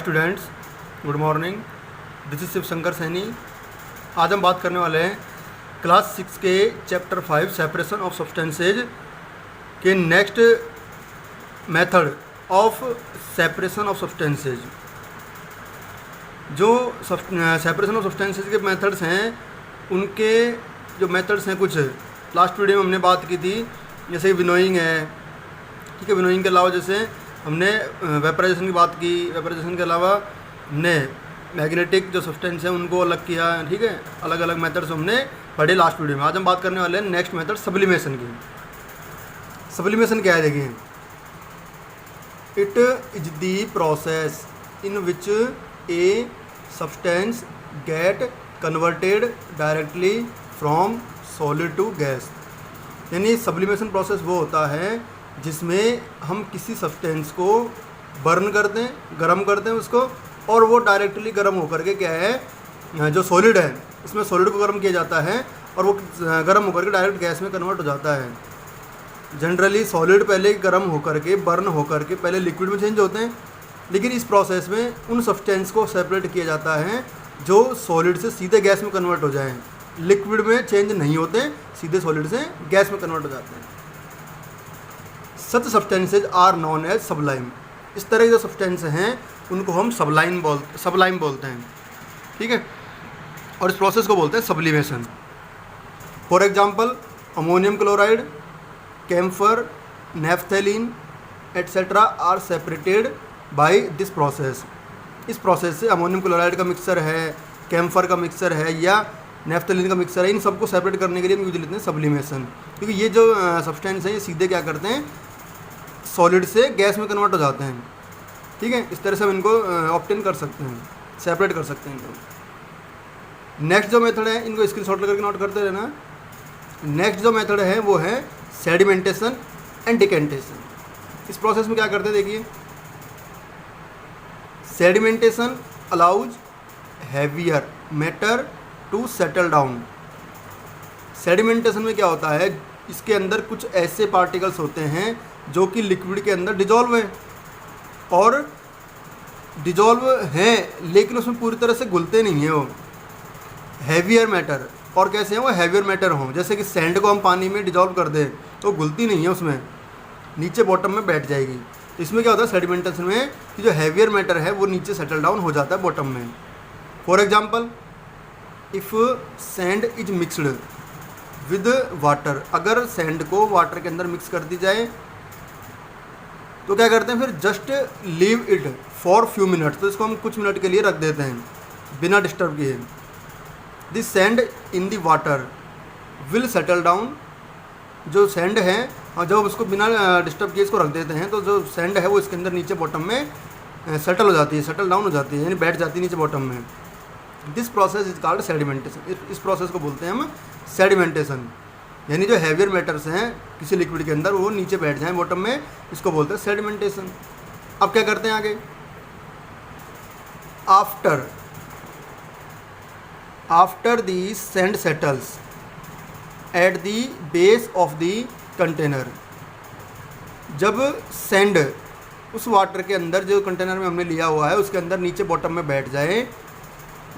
Hi students, good morning. This is Shiv Shankar Saini. आज हम बात करने वाले हैं क्लास 6 के चैप्टर 5 सेपरेशन ऑफ सब्सटेंसेज के next method of separation of substances. जो सेपरेशन ऑफ सब्सटेंसेज के मेथड्स हैं, उनके जो मेथड्स हैं कुछ लास्ट वीडियो में हमने बात की थी, जैसे विनोइंग है, ठीक है। विनोइंग के अलावा जैसे हमने वेपराइजेशन की बात की, वेपराइजेशन के अलावा हमने मैग्नेटिक जो सब्सटेंस है उनको अलग किया, ठीक है। अलग अलग मेथड्स हमने पढ़े लास्ट वीडियो में। आज हम बात करने वाले हैं नेक्स्ट मेथड सब्लिमेशन की। सब्लिमेशन क्या है, देखिए, it is the process in which a substance get converted directly from solid to gas. यानी सब्लिमेशन प्रोसेस वो होता है जिसमें हम किसी सब्सटेंस को बर्न करते हैं, गर्म करते हैं उसको, और वो डायरेक्टली गर्म होकर के क्या है, जो सॉलिड है इसमें सॉलिड को गर्म किया जाता है और वो गर्म होकर के डायरेक्ट गैस में कन्वर्ट हो जाता है। जनरली सॉलिड पहले गर्म होकर के, बर्न होकर के पहले लिक्विड में चेंज होते हैं, लेकिन इस प्रोसेस में उन सब्सटेंस को सेपरेट किया जाता है जो सॉलिड से सीधे गैस में कन्वर्ट हो जाएँ। लिक्विड में चेंज नहीं होते, सीधे सॉलिड से गैस में कन्वर्ट हो जाते हैं। Such substances are known as sublime. इस तरह के जो सब्सटेंस हैं उनको हम सबलाइम बोलते हैं, ठीक है। और इस प्रोसेस को बोलते हैं sublimation. For example, ammonium chloride, camphor, naphthalene et cetera are separated by this process. इस प्रोसेस से अमोनियम क्लोराइड का मिक्सचर है, कैम्फर का मिक्सचर है या नेफ्थेलिन का मिक्सचर है, इन सबको सेपरेट करने के लिए हम यूज लेते हैं सब्लिमेशन। क्योंकि ये जो सब्सटेंस है ये सीधे क्या करते हैं, सॉलिड से गैस में कन्वर्ट हो जाते हैं, ठीक है। इस तरह से हम इनको ऑब्टेन कर सकते हैं, सेपरेट कर सकते हैं इनको। नेक्स्ट जो मेथड है, इनको स्क्रीनशॉट लेकर नोट करते रहना। नेक्स्ट जो मेथड है वो है सेडिमेंटेशन एंड डिकेंटेशन। इस प्रोसेस में क्या करते हैं, देखिए, sedimentation allows heavier matter to settle down. Sedimentation में क्या होता है, इसके अंदर कुछ ऐसे पार्टिकल्स होते हैं जो कि लिक्विड के अंदर डिजॉल्व हैं, और डिजॉल्व हैं लेकिन उसमें पूरी तरह से घुलते नहीं हैं वो, हैवियर मैटर। और कैसे हैं वो हैवियर मैटर हों, जैसे कि सैंड को हम पानी में डिजॉल्व कर दें तो घुलती नहीं है, उसमें नीचे बॉटम में बैठ जाएगी। तो इसमें क्या होता है सेडिमेंटेशन में, कि जो हैवियर मैटर है वो नीचे सेटल डाउन हो जाता है बॉटम में। For example, if sand is mixed with water, अगर सैंड को वाटर के अंदर मिक्स कर दी जाए तो क्या करते हैं, फिर just leave it for few minutes, तो इसको हम कुछ मिनट के लिए रख देते हैं बिना डिस्टर्ब किए। This sand in the water will settle down. जो सैंड है, और जब उसको बिना डिस्टर्ब किए इसको रख देते हैं तो जो सैंड है वो इसके अंदर नीचे बॉटम में सेटल हो जाती है, सेटल डाउन हो जाती है, यानी बैठ जाती है नीचे बॉटम में। This process is called sedimentation. इस प्रोसेस को बोलते हैं हम सेडिमेंटेशन। यानी जो हैवियर मैटर्स हैं किसी लिक्विड के अंदर वो नीचे बैठ जाएं बॉटम में, इसको बोलते हैं सेडिमेंटेशन। अब क्या करते हैं आगे, after the sand settles at the base of the container. जब सैंड उस वाटर के अंदर जो कंटेनर में हमने लिया हुआ है उसके अंदर नीचे बॉटम में बैठ जाए,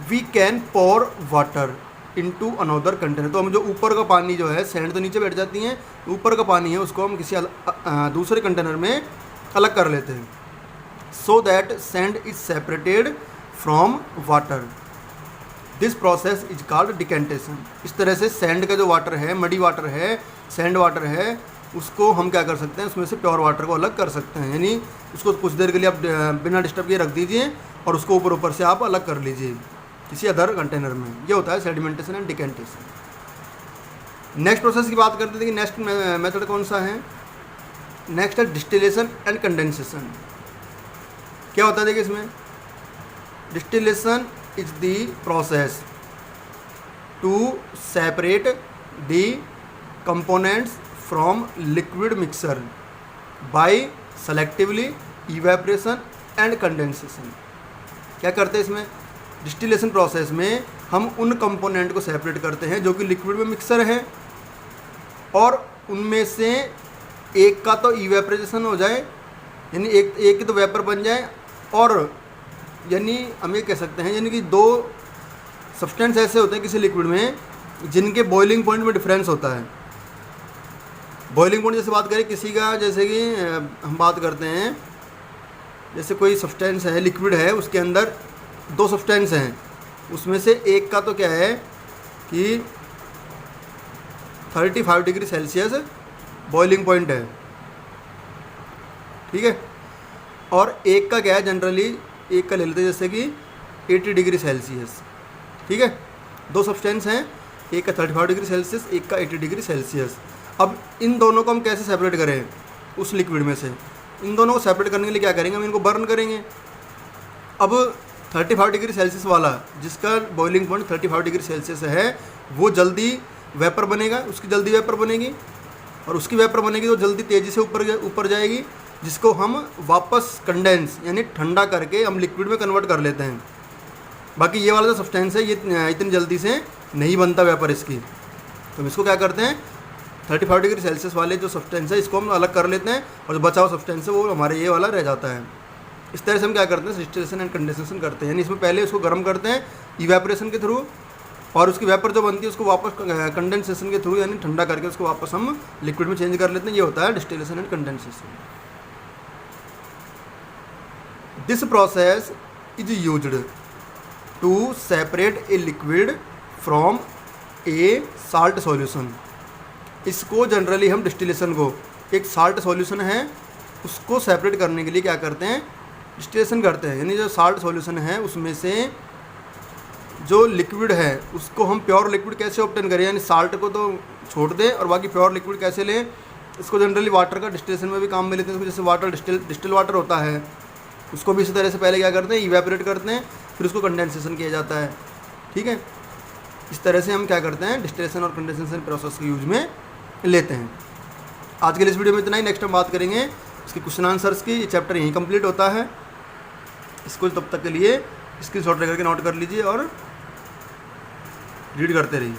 we can pour water into another container. तो हम जो ऊपर का पानी जो है, सैंड तो नीचे बैठ जाती हैं, ऊपर का पानी है उसको हम किसी दूसरे कंटेनर में अलग कर लेते हैं, so that sand is separated from water. This process is called decantation. इस तरह से सैंड का जो वाटर है, मडी वाटर है, सैंड वाटर है, उसको हम क्या कर सकते हैं, उसमें से प्योर वाटर को अलग कर सकते हैं। यानी उसको कुछ देर के लिए आप बिना डिस्टर्ब किए रख दीजिए और उसको ऊपर से आप अलग कर लीजिए किसी अदर कंटेनर में। ये होता है sedimentation and decantation. Next process की बात करते हैं कि नेक्स्ट मेथड कौन सा है। नेक्स्ट है डिस्टिलेशन एंड कंडेंसेशन। क्या होता है, देखिए, इसमें distillation is the process to separate the components from liquid mixture by selectively evaporation and condensation. क्या करते हैं इसमें, डिस्टिलेशन प्रोसेस में हम उन कंपोनेंट को सेपरेट करते हैं जो कि लिक्विड में मिक्सर हैं, और उनमें से एक का तो इवेपोरेशन हो जाए, यानी एक की तो वेपर बन जाए, और यानी हम ये कह सकते हैं यानी कि दो सब्सटेंस ऐसे होते हैं किसी लिक्विड में जिनके बॉइलिंग पॉइंट में डिफरेंस होता है। बॉइलिंग पॉइंट जैसे बात करें किसी का, जैसे कि हम बात करते हैं जैसे कोई सब्सटेंस है, लिक्विड है, उसके अंदर दो सब्सटेंस हैं, उसमें से एक का तो क्या है कि 35 डिग्री सेल्सियस बॉइलिंग पॉइंट है, ठीक है, और एक का क्या है, जनरली एक का ले लेते हैं जैसे कि 80 डिग्री सेल्सियस, ठीक है। दो सब्सटेंस हैं, एक का 35 डिग्री सेल्सियस, एक का 80 डिग्री सेल्सियस। अब इन दोनों को हम कैसे सेपरेट करें उस लिक्विड में से? इन दोनों को सेपरेट करने के लिए क्या करेंगे, हम इनको बर्न करेंगे। अब 35 डिग्री सेल्सियस वाला जिसका बॉइलिंग पॉइंट 35 डिग्री सेल्सियस है वो जल्दी वेपर बनेगा, उसकी जल्दी वेपर बनेगी, और उसकी वेपर बनेगी तो जल्दी तेज़ी से ऊपर जाएगी, जिसको हम वापस कंडेंस यानी ठंडा करके हम लिक्विड में कन्वर्ट कर लेते हैं। बाकी ये वाला जो सब्सटेंस है ये इतनी जल्दी से नहीं बनता वेपर इसकी, तो हम इसको क्या करते हैं 35 डिग्री सेल्सियस वाले जो सब्सटेंस है इसको हम अलग कर लेते हैं, और जो बचा हुआ सब्सटेंस है वो हमारे ये वाला रह जाता है। इस तरह से हम क्या करते हैं डिस्टिलेशन एंड कंडेंसेशन करते हैं, यानी इसमें पहले उसको गर्म करते हैं इवेपोरेशन के थ्रू, और उसकी वेपर जो बनती है उसको वापस कंडेंसेशन के थ्रू यानी ठंडा करके उसको वापस हम लिक्विड में चेंज कर लेते हैं। ये होता है distillation and condensation. This process is used to separate a liquid from a salt solution. इसको जनरली हम डिस्टिलेशन को, एक साल्ट सॉल्यूशन है उसको सेपरेट करने के लिए क्या करते हैं डिस्टिलेशन करते हैं, यानी जो साल्ट सॉल्यूशन है उसमें से जो लिक्विड है उसको हम प्योर लिक्विड कैसे ऑब्टेन करें, यानी साल्ट को तो छोड़ दें और बाकी प्योर लिक्विड कैसे लें। इसको जनरली वाटर का डिस्टिलेशन में भी काम में लेते हैं, जैसे वाटर डिस्टिल वाटर होता है उसको भी इसी तरह से पहले क्या करते हैं इवेपोरेट करते हैं, फिर उसको कंडेंसेशन किया जाता है, ठीक है। इस तरह से हम क्या करते हैं डिस्टिलेशन और कंडेंसेशन प्रोसेस के यूज में लेते हैं। आज के लिए इस वीडियो में इतना ही, नेक्स्ट हम बात करेंगे इसके क्वेश्चन आंसर्स की। ये चैप्टर यहीं कंप्लीट होता है। इसको तब तक के लिए स्क्रीनशॉट लेकर के नोट कर लीजिए और रीड करते रहिए।